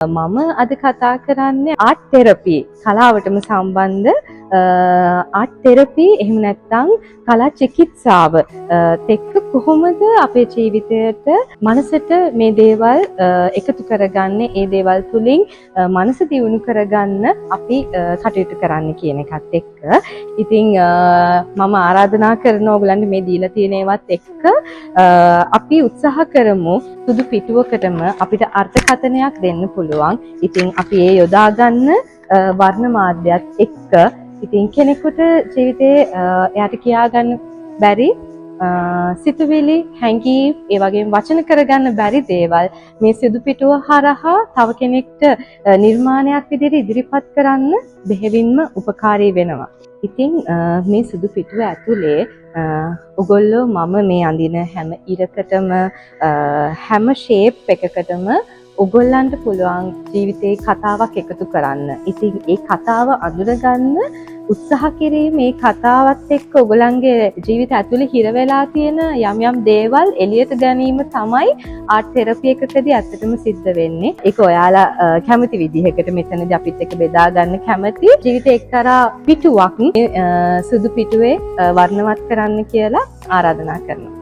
මම අද කතා කරන්නේ ආර්ට් තෙරපි කලාවටම සම්බන්ධ ආර්ට් තෙරපි එහෙම නැත්නම් කලා චිකිත්සාව එක්ක කොහොමද අපේ ජීවිතයට මනසට මේ දේවල් එකතු කරගන්නේ ඒ දේවල් තුලින් මනස දියුණු කරගන්න අපි කටයුතු කරන්න කියන එකත් එක්ක ඉතින් මම ආරාධනා කරන ඕගලන්ට මේ දීලා තියෙන ඒවත් එක්ක අපි උත්සාහ කරමු සුදු පිටුවකටම අපිට අර්ථකථනයක් දෙන්න පුළුවන්. ඉතින් අපි ඒ යොදා ගන්න වර්ණ මාධ්‍යත් එක්ක ඉතින් කෙනෙකුට ජීවිතේ එයාට කියා ගන්න බැරි සිතුවිලි හැඟීම් ඒ වගේම වචන කරගන්න බැරි දේවල් මේ සුදු පිටුව හරහා තව කෙනෙක්ට නිර්මාණයක් විදිහට ඉදිරිපත් කරන්න බෙහෙවින්ම උපකාරී වෙනවා. ඉතින් මේ සුදු පිටුව ඇතුලේ ඔගොල්ලෝ මම මේ අඳින හැම ඉරකටම හැම ෂේප් එකකටම ඔගොල්ලන්ට පුළුවන් ජීවිතේ කතාවක් එකතු කරන්න. ඉතින් ඒ කතාව අඳුරගන්න උත්සාහ කිරීම මේ කතාවත් එක්ක ඔයගලන්ගේ ජීවිත ඇතුලේ හිර වෙලා තියෙන යම් යම් දේවල් එළියට ගැනීම තමයි ආර්ට් තෙරපි එකකදී ඇත්තටම සිද්ධ වෙන්නේ. ඒක ඔයාලා කැමති විදිහකට මෙතනදී අපිත් එක්ක බෙදා ගන්න කැමති. ජීවිතේ එක්තරා පිටුවක් සුදු පිටුවේ වර්ණවත් කරන්න කියලා ආරාධනා කරනවා.